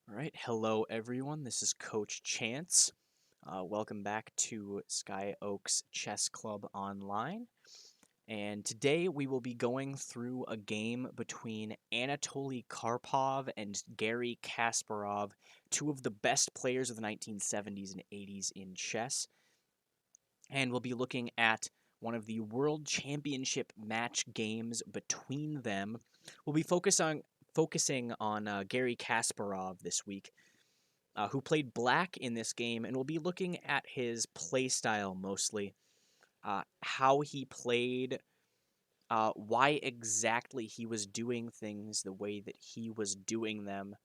All right, hello everyone. This is Coach Chance. Welcome back to Sky Oaks Chess Club Online. And today we will be going through a game between Anatoly Karpov and Garry Kasparov, two of the best players of the 1970s and 80s in chess. And we'll be looking at one of the World Championship match games between them. We'll be focusing on Garry Kasparov this week, who played black in this game, and we'll be looking at his play style mostly, how he played, why exactly he was doing things the way that he was doing them.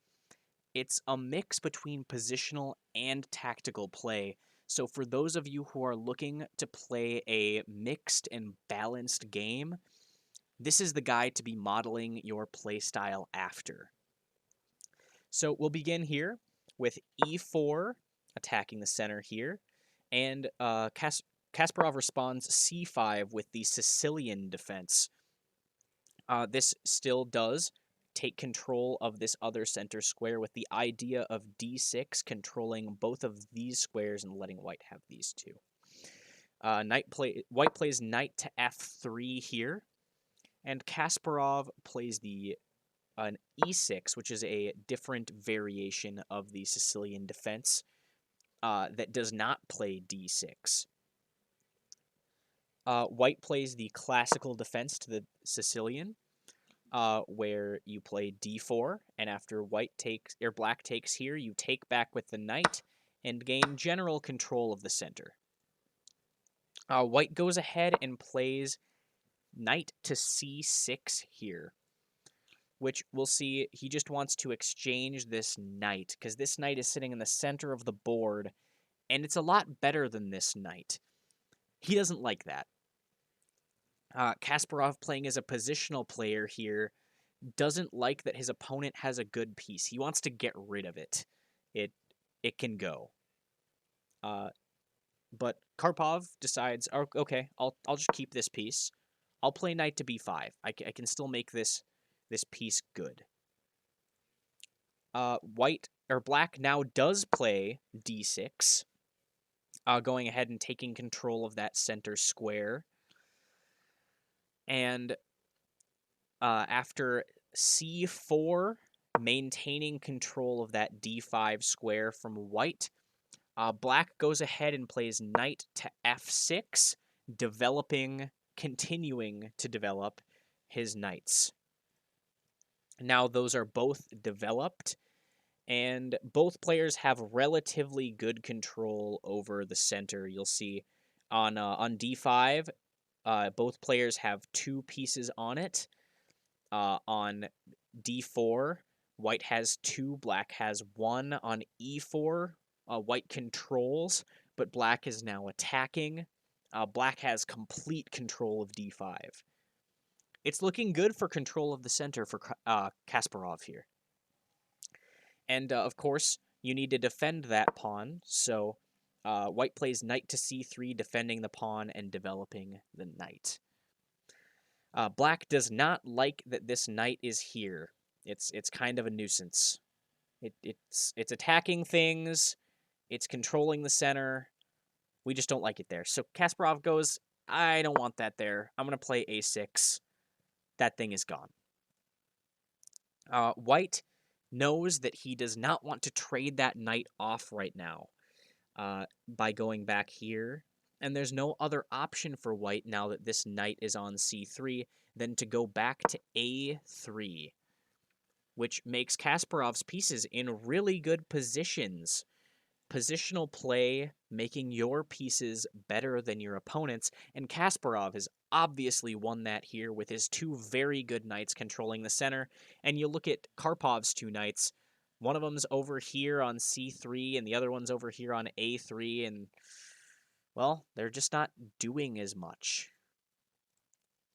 It's a mix between positional and tactical play. So for those of you who are looking to play a mixed and balanced game, this is the guy to be modeling your play style after. So we'll begin here with e4, attacking the center here, and Kasparov responds c5 with the Sicilian defense. This still does take control of this other center square with the idea of d6 controlling both of these squares and letting white have these two. White plays knight to f3 here, and Kasparov plays an e6, which is a different variation of the Sicilian defense that does not play d6. White plays the classical defense to the Sicilian, where you play d4, and after black takes here, you take back with the knight and gain general control of the center. White goes ahead and plays knight to c6 here, which we'll see he just wants to exchange this knight, because this knight is sitting in the center of the board, and it's a lot better than this knight. He doesn't like that. Kasparov, playing as a positional player here, doesn't like that his opponent has a good piece. He wants to get rid of it. It can go. But Karpov decides, oh, okay, I'll just keep this piece. I'll play knight to b5. I can still make this piece good. Black now does play d6, going ahead and taking control of that center square. And after c4, maintaining control of that d5 square from white, black goes ahead and plays knight to f6, continuing to develop his knights. Now those are both developed, and both players have relatively good control over the center. You'll see on d5, both players have two pieces on it. On d4, white has two, black has one. On e4, white controls, but black is now attacking. Black has complete control of d5. It's looking good for control of the center for Kasparov here. And of course, you need to defend that pawn, so white plays knight to c3, defending the pawn and developing the knight. Black does not like that this knight is here. It's kind of a nuisance. It's attacking things. It's controlling the center. We just don't like it there. So Kasparov goes, I don't want that there. I'm going to play a6. That thing is gone. White knows that he does not want to trade that knight off right now by going back here. And there's no other option for white now that this knight is on c3 than to go back to a3, which makes Kasparov's pieces in really good positions. Positional play, making your pieces better than your opponent's, and Kasparov has obviously won that here with his two very good knights controlling the center. And you look at Karpov's two knights, one of them's over here on c3, and the other one's over here on a3, and, well, they're just not doing as much.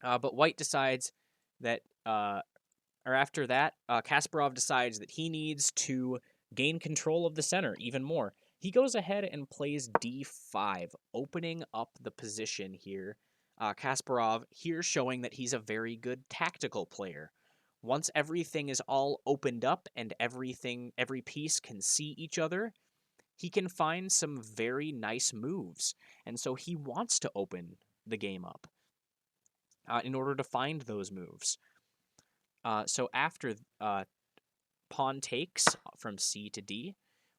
But white decides that, after that, Kasparov decides that he needs to gain control of the center even more. He goes ahead and plays d5, opening up the position here. Kasparov here showing that he's a very good tactical player. Once everything is all opened up and every piece can see each other, he can find some very nice moves. And so he wants to open the game up in order to find those moves. So after pawn takes from C to D,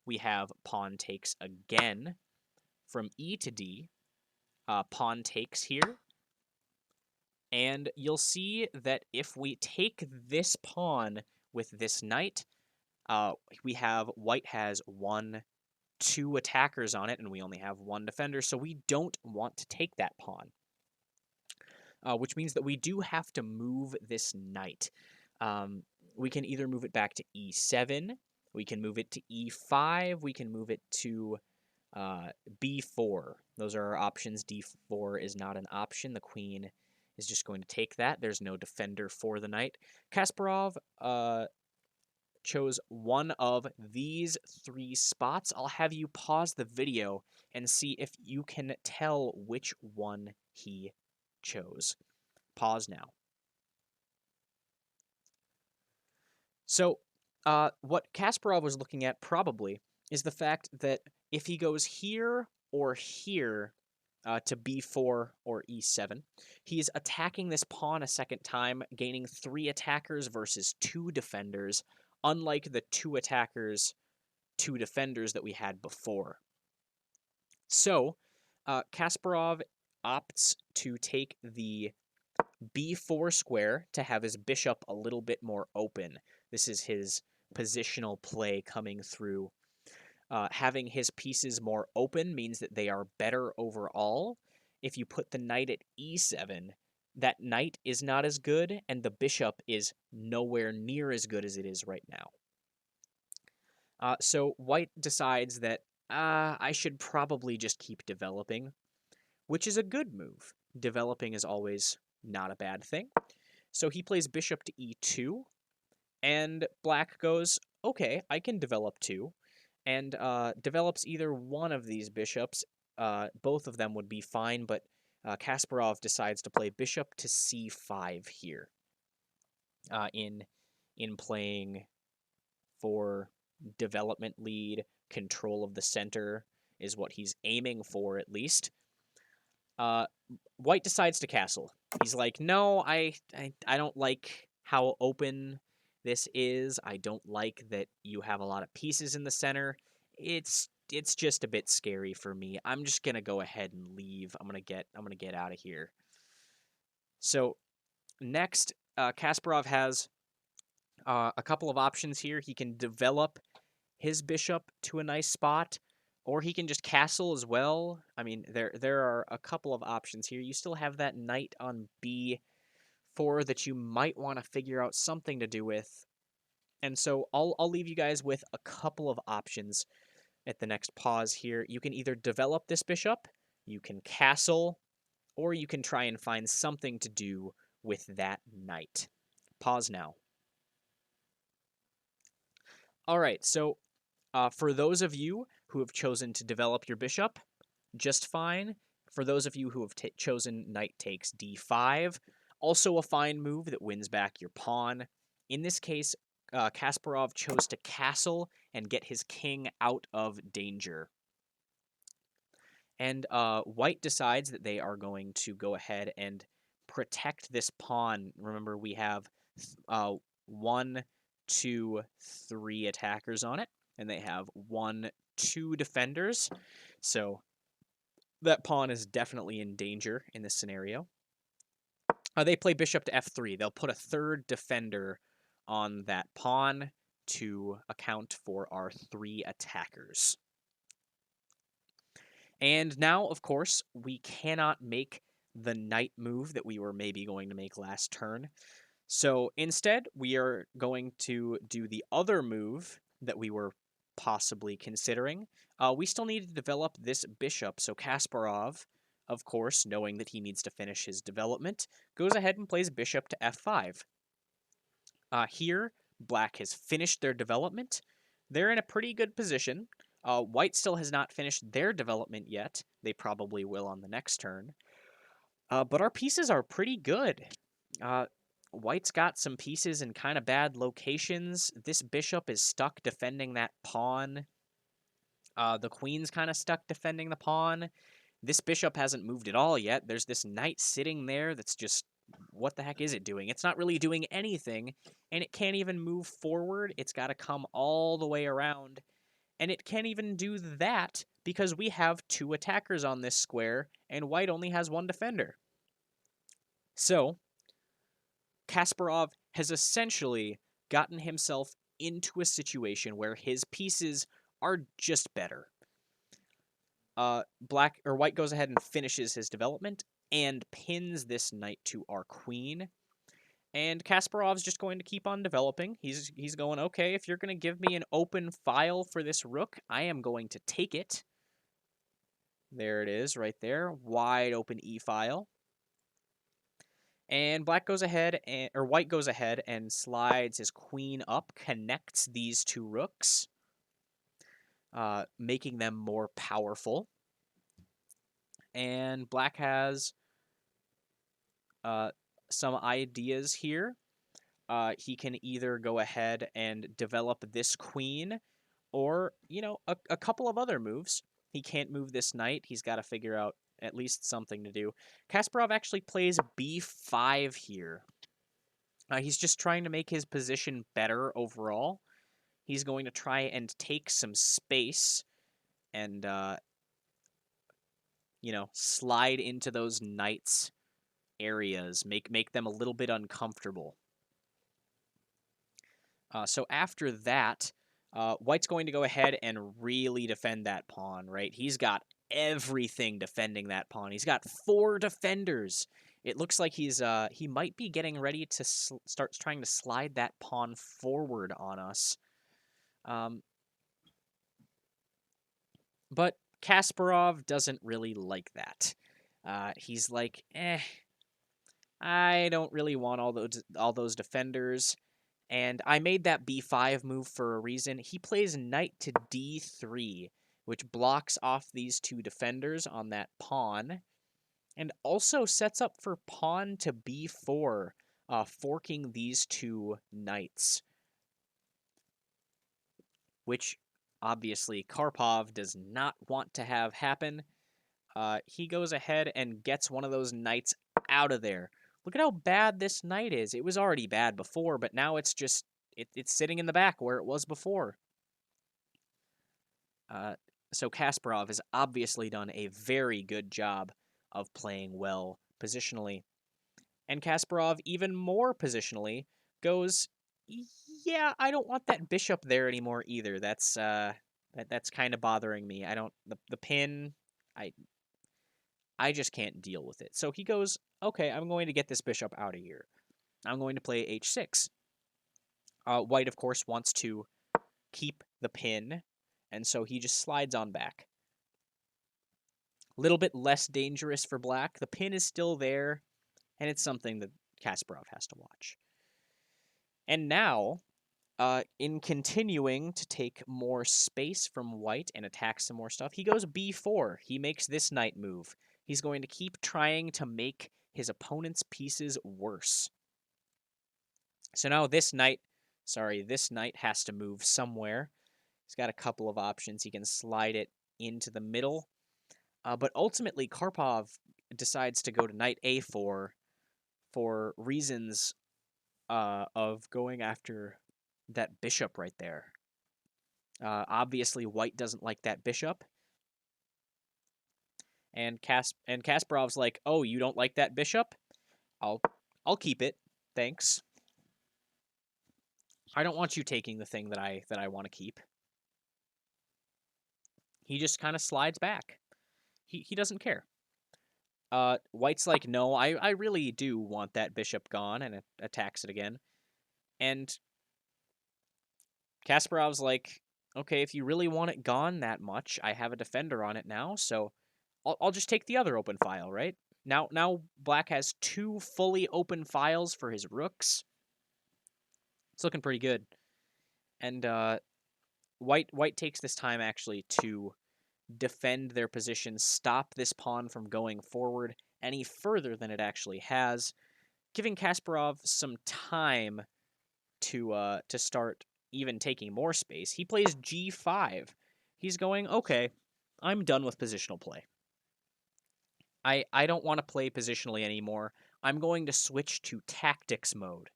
we have pawn takes again from E to D, pawn takes here. And you'll see that if we take this pawn with this knight, we have white has 2 attackers on it, and we only have 1 defender, so we don't want to take that pawn. Which means that we do have to move this knight. We can either move it back to e7, we can move it to e5, we can move it to b4. Those are our options. d4 is not an option. The queen is just going to take that. There's no defender for the knight. Kasparov chose one of these 3 spots. I'll have you pause the video and see if you can tell which one he chose. Pause now. So, what Kasparov was looking at probably is the fact that if he goes here or here to b4 or e7, he's attacking this pawn a second time, gaining 3 attackers versus 2 defenders, unlike the 2 attackers, 2 defenders that we had before. So, Kasparov opts to take the b4 square to have his bishop a little bit more open. This is his positional play coming through. Having his pieces more open means that they are better overall. If you put the knight at e7, that knight is not as good, and the bishop is nowhere near as good as it is right now. So white decides that I should probably just keep developing, which is a good move. Developing is always not a bad thing. So he plays bishop to e2, and black goes, okay, I can develop too, and develops either one of these bishops. Both of them would be fine, but Kasparov decides to play bishop to c5 here in playing for development lead. Control of the center is what he's aiming for, at least. White decides to castle. He's like, no, I don't like how open this is. I don't like that you have a lot of pieces in the center. It's just a bit scary for me. I'm just gonna go ahead and leave. I'm gonna get out of here. So next, Kasparov has a couple of options here. He can develop his bishop to a nice spot, or he can just castle as well. I mean, there are a couple of options here. You still have that knight on b4 that you might want to figure out something to do with. And so I'll leave you guys with a couple of options at the next pause here. You can either develop this bishop, you can castle, or you can try and find something to do with that knight. Pause now. All right, so for those of you who have chosen to develop your bishop, just fine. For those of you who have chosen knight takes d5, also a fine move that wins back your pawn. In this case, Kasparov chose to castle and get his king out of danger. And white decides that they are going to go ahead and protect this pawn. Remember, we have 1, 2, 3 attackers on it, and they have 1, 2 defenders. So that pawn is definitely in danger in this scenario. They play bishop to f3. They'll put a 3rd defender on that pawn to account for our 3 attackers. And now, of course, we cannot make the knight move that we were maybe going to make last turn. So instead, we are going to do the other move that we were possibly considering. We still need to develop this bishop. So Kasparov, of course, knowing that he needs to finish his development, goes ahead and plays bishop to f5. Here, black has finished their development. They're in a pretty good position. White still has not finished their development yet. They probably will on the next turn. But our pieces are pretty good. White's got some pieces in kind of bad locations. This bishop is stuck defending that pawn. The queen's kind of stuck defending the pawn. This bishop hasn't moved at all yet. There's this knight sitting there that's just, what the heck is it doing? It's not really doing anything, and it can't even move forward. It's got to come all the way around, and it can't even do that because we have 2 attackers on this square, and white only has 1 defender. So, Kasparov has essentially gotten himself into a situation where his pieces are just better. White goes ahead and finishes his development and pins this knight to our queen. And Kasparov's just going to keep on developing. He's going, okay, if you're going to give me an open file for this rook, I am going to take it. There it is, right there, wide open e-file. And white goes ahead and slides his queen up, connects these 2 rooks, making them more powerful. And black has some ideas here. He can either go ahead and develop this queen, or, a couple of other moves. He can't move this knight. He's got to figure out at least something to do. Kasparov actually plays b5 here. He's just trying to make his position better overall. He's going to try and take some space and, slide into those knights' areas, make them a little bit uncomfortable. So after that, white's going to go ahead and really defend that pawn, right? He's got everything defending that pawn. He's got 4 defenders. It looks like he might be getting ready to start trying to slide that pawn forward on us. But Kasparov doesn't really like that. He's like, I don't really want all those defenders. And I made that b5 move for a reason. He plays knight to d3, which blocks off these 2 defenders on that pawn, and also sets up for pawn to b4, forking these 2 knights, which obviously Karpov does not want to have happen. He goes ahead and gets one of those knights out of there. Look at how bad this knight is. It was already bad before, but now it's just, it's sitting in the back where it was before. So Kasparov has obviously done a very good job of playing well positionally. And Kasparov, even more positionally, goes, yeah, I don't want that bishop there anymore either. That's kind of bothering me. The pin, I just can't deal with it. So he goes, okay, I'm going to get this bishop out of here. I'm going to play h6. White, of course, wants to keep the pin, and so he just slides on back. A little bit less dangerous for black. The pin is still there, and it's something that Kasparov has to watch. And now, in continuing to take more space from white and attack some more stuff, he goes b4. He makes this knight move. He's going to keep trying to make his opponent's pieces worse. So now this knight has to move somewhere. He's got a couple of options. He can slide it into the middle. But ultimately, Karpov decides to go to knight a4 for reasons of going after that bishop right there. Obviously, white doesn't like that bishop. And Kasparov's like, oh, you don't like that bishop? I'll keep it. Thanks. I don't want you taking the thing that I want to keep. He just kind of slides back. He doesn't care. White's like, no, I really do want that bishop gone, and it attacks it again. And Kasparov's like, okay, if you really want it gone that much, I have a defender on it now, so I'll just take the other open file, right? Now black has 2 fully open files for his rooks. It's looking pretty good. And white takes this time actually to defend their position, stop this pawn from going forward any further than it actually has. giving Kasparov some time to start even taking more space. He plays g5. He's going, okay, I'm done with positional play. I don't want to play positionally anymore. I'm going to switch to tactics mode,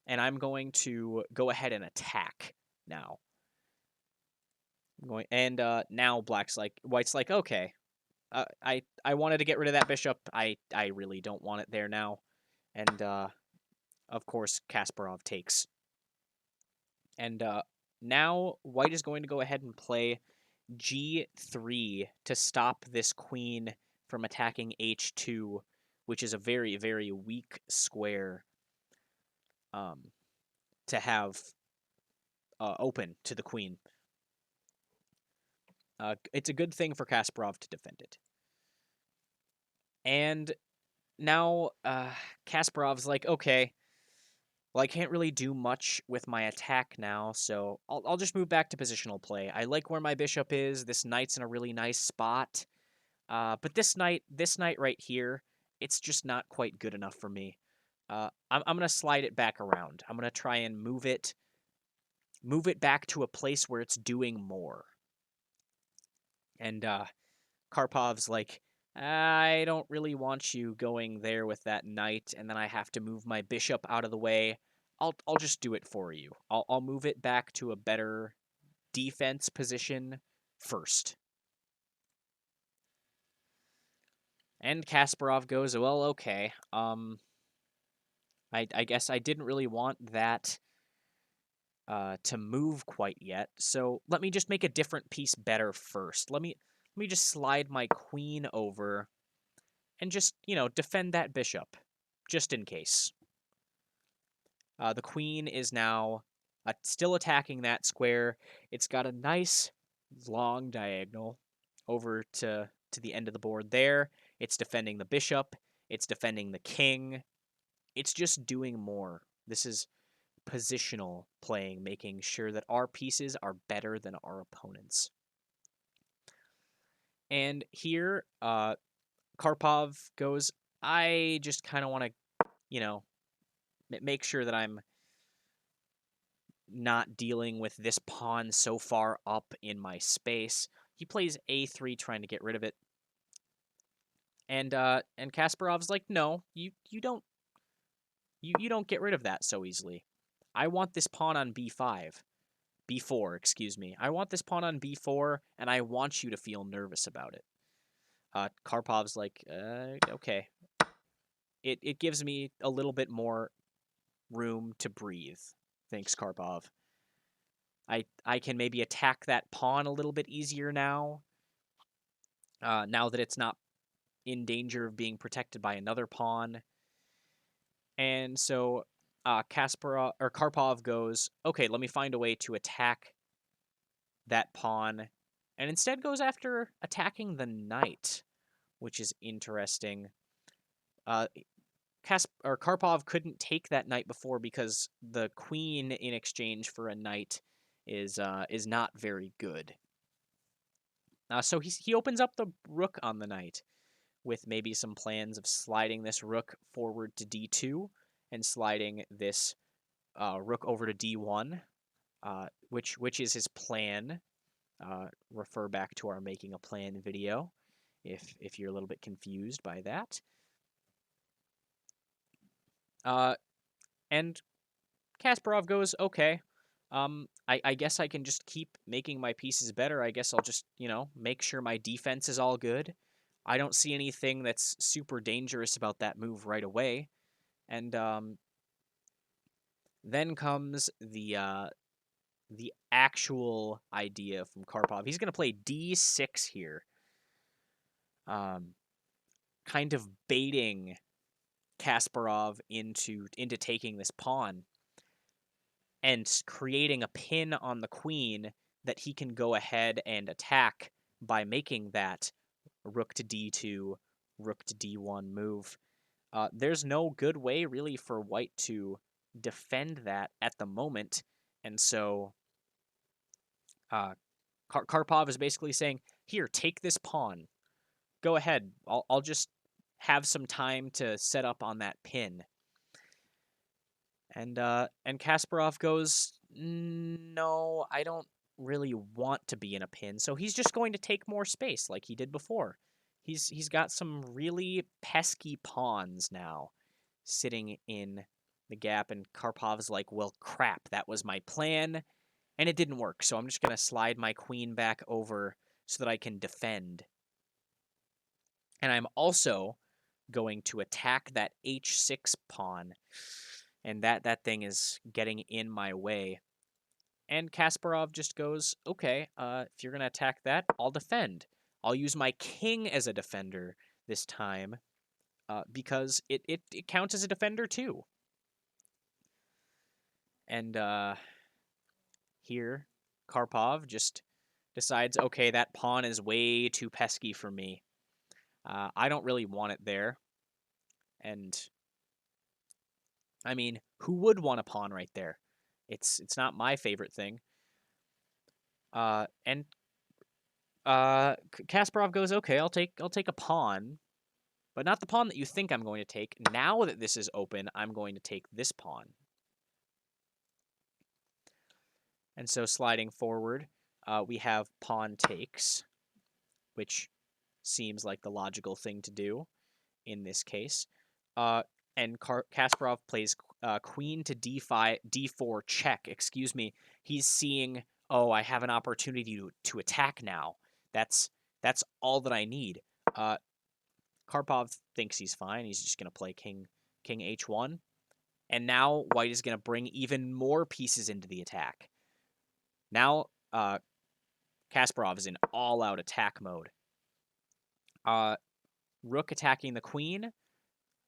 and I'm going to go ahead and attack now. Now White's like, okay, I wanted to get rid of that bishop. I really don't want it there now, and of course Kasparov takes. And now White is going to go ahead and play g3 to stop this queen from attacking h2, which is a very, very weak square to have open to the queen. It's a good thing for Kasparov to defend it. And now Kasparov's like, okay, well, I can't really do much with my attack now, so I'll just move back to positional play. I like where my bishop is. This knight's in a really nice spot. But this knight right here, it's just not quite good enough for me. I'm going to slide it back around. I'm going to try and move it back to a place where it's doing more. And Karpov's like, I don't really want you going there with that knight, and then I have to move my bishop out of the way. I'll just do it for you. I'll move it back to a better defense position first. And Kasparov goes, well, okay. I guess I didn't really want that to move quite yet, so let me just make a different piece better first. Let me just slide my queen over and just, defend that bishop, just in case. The queen is now still attacking that square. It's got a nice long diagonal over to the end of the board there. It's defending the bishop. It's defending the king. It's just doing more. This is positional playing, making sure that our pieces are better than our opponents. And here, Karpov goes, I just kind of want to, make sure that I'm not dealing with this pawn so far up in my space. He plays a3, trying to get rid of it. And Kasparov's like, no, you don't get rid of that so easily. I want this pawn on b5. b4, excuse me. I want this pawn on b4, and I want you to feel nervous about it. Karpov's like, okay. It gives me a little bit more room to breathe. Thanks, Karpov. I can maybe attack that pawn a little bit easier now. Now that it's not in danger of being protected by another pawn. And so Karpov goes, okay, let me find a way to attack that pawn, and instead goes after attacking the knight, which is interesting. Karpov couldn't take that knight before because the queen in exchange for a knight is not very good. So he opens up the rook on the knight, with maybe some plans of sliding this rook forward to d2 and sliding this rook over to d1, which is his plan. Refer back to our making a plan video if you're a little bit confused by that. And Kasparov goes, okay, I guess I can just keep making my pieces better. I guess I'll just, make sure my defense is all good. I don't see anything that's super dangerous about that move right away. And then comes the actual idea from Karpov. He's going to play d6 here. Kind of baiting Kasparov into taking this pawn and creating a pin on the queen that he can go ahead and attack by making that rook to d2, rook to d1 move. There's no good way really for White to defend that at the moment, and so Karpov is basically saying, here, take this pawn. Go ahead. I'll just have some time to set up on that pin. And Kasparov goes, no, I don't really want to be in a pin, so he's just going to take more space like he did before. He's got some really pesky pawns now sitting in the gap, and Karpov's like, well, crap, that was my plan, and it didn't work, so I'm just going to slide my queen back over so that I can defend. And I'm also going to attack that h6 pawn, and that thing is getting in my way. And Kasparov just goes, okay, if you're going to attack that, I'll defend. I'll use my king as a defender this time, because it counts as a defender too. And here, Karpov just decides, okay, that pawn is way too pesky for me. I don't really want it there. And, I mean, who would want a pawn right there? It's not my favorite thing. And Kasparov goes, okay, I'll take a pawn, but not the pawn that you think I'm going to take. Now that this is open, I'm going to take this pawn. And so sliding forward, we have pawn takes, which seems like the logical thing to do in this case. And Kasparov plays queen to d4 check. Excuse me. He's seeing, oh, I have an opportunity to attack now. That's all that I need. Karpov thinks he's fine. He's just going to play king h1. And now white is going to bring even more pieces into the attack. Now Kasparov is in all-out attack mode. Rook attacking the queen,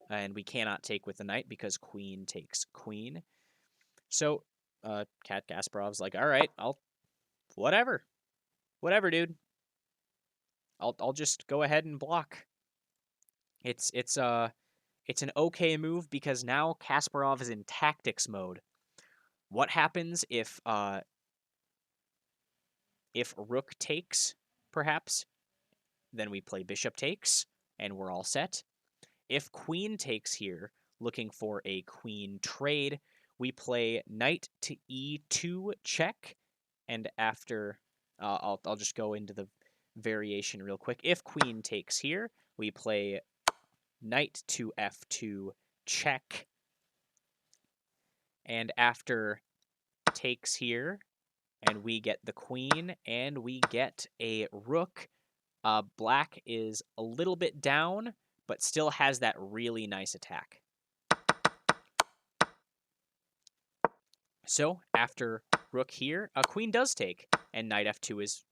and we cannot take with the knight because queen takes queen. So Kasparov's like, all right, whatever, dude. I'll just go ahead and block. It's an okay move because now Kasparov is in tactics mode. What happens if rook takes, perhaps? Then we play bishop takes, and we're all set. If queen takes here, looking for a queen trade, we play knight to e2 check, and after, I'll just go into the variation real quick. If queen takes here, we play knight to f2 check, and after takes here, and we get the queen, and we get a rook. Black is a little bit down, but still has that really nice attack. So after rook here, queen does take, and knight f2 is...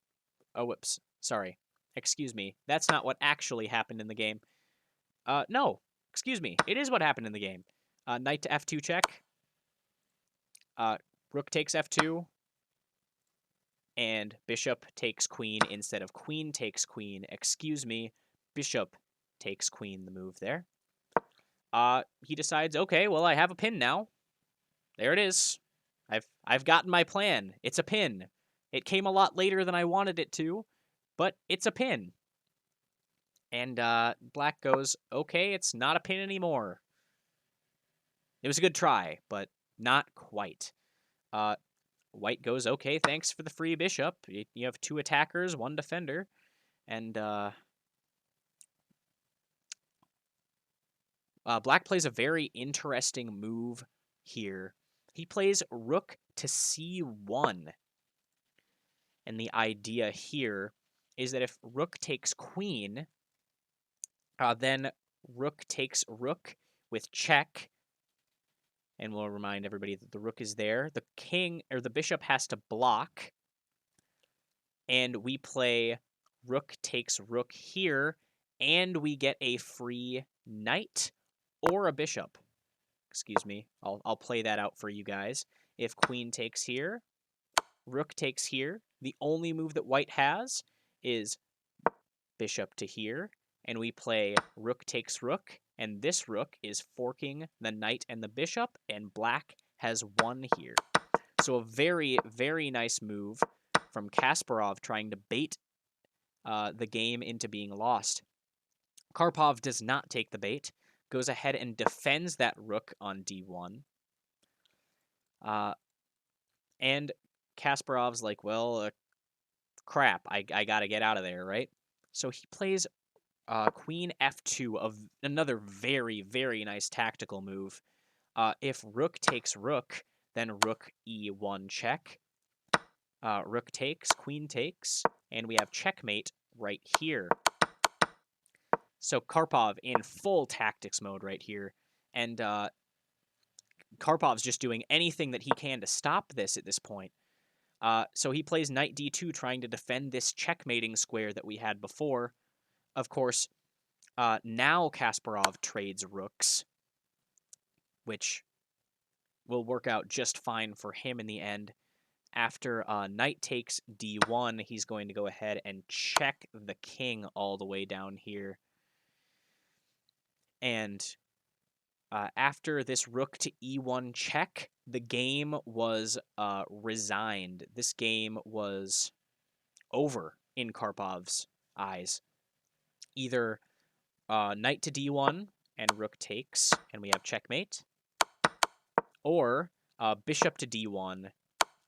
Oh, whoops. Sorry. Excuse me. That's not what actually happened in the game. No. Excuse me. It is what happened in the game. Knight to f2 check. Rook takes f2. And bishop takes queen instead of queen takes queen. Excuse me. Bishop takes queen, the move there. He decides, okay, well, I have a pin now. There it is. I've gotten my plan. It's a pin. It came a lot later than I wanted it to, but it's a pin. And black goes, okay, it's not a pin anymore. It was a good try, but not quite. White goes, okay, thanks for the free bishop. You have 2 attackers, 1 defender. And black plays a very interesting move here. He plays rook to c1. And the idea here is that if rook takes queen, then rook takes rook with check. And we'll remind everybody that the rook is there. The king, or the bishop, has to block. And we play rook takes rook here, and we get a free knight or a bishop. Excuse me. I'll play that out for you guys. If queen takes here, rook takes here. The only move that white has is bishop to here, and we play rook takes rook, and this rook is forking the knight and the bishop, and black has won here. So a very, very nice move from Kasparov trying to bait the game into being lost. Karpov does not take the bait, goes ahead and defends that rook on d1. And Kasparov's like, well, crap, I gotta get out of there, right? So he plays queen f2, of another very, very nice tactical move. If rook takes rook, then rook e1 check. Rook takes, queen takes, and we have checkmate right here. So Karpov in full tactics mode right here. And Karpov's just doing anything that he can to stop this at this point. So he plays knight d2, trying to defend this checkmating square that we had before. Of course, now Kasparov trades rooks, which will work out just fine for him in the end. After knight takes d1, he's going to go ahead and check the king all the way down here. And after this rook to e1 check, the game was resigned. This game was over in Karpov's eyes. Either knight to d1 and rook takes, and we have checkmate, or bishop to d1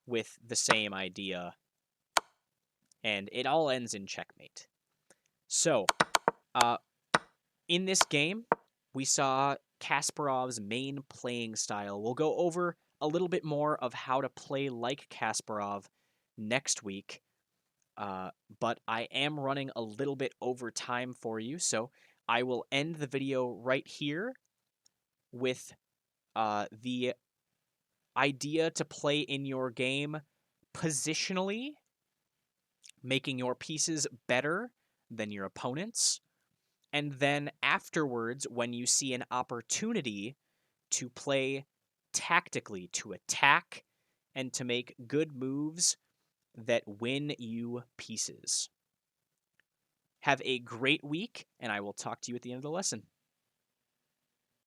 with the same idea, and it all ends in checkmate. So, in this game, we saw Kasparov's main playing style. We'll go over a little bit more of how to play like Kasparov next week, but I am running a little bit over time for you, so I will end the video right here with the idea to play in your game positionally, making your pieces better than your opponents. And then afterwards, when you see an opportunity to play tactically, to attack, and to make good moves that win you pieces. Have a great week, and I will talk to you at the end of the lesson.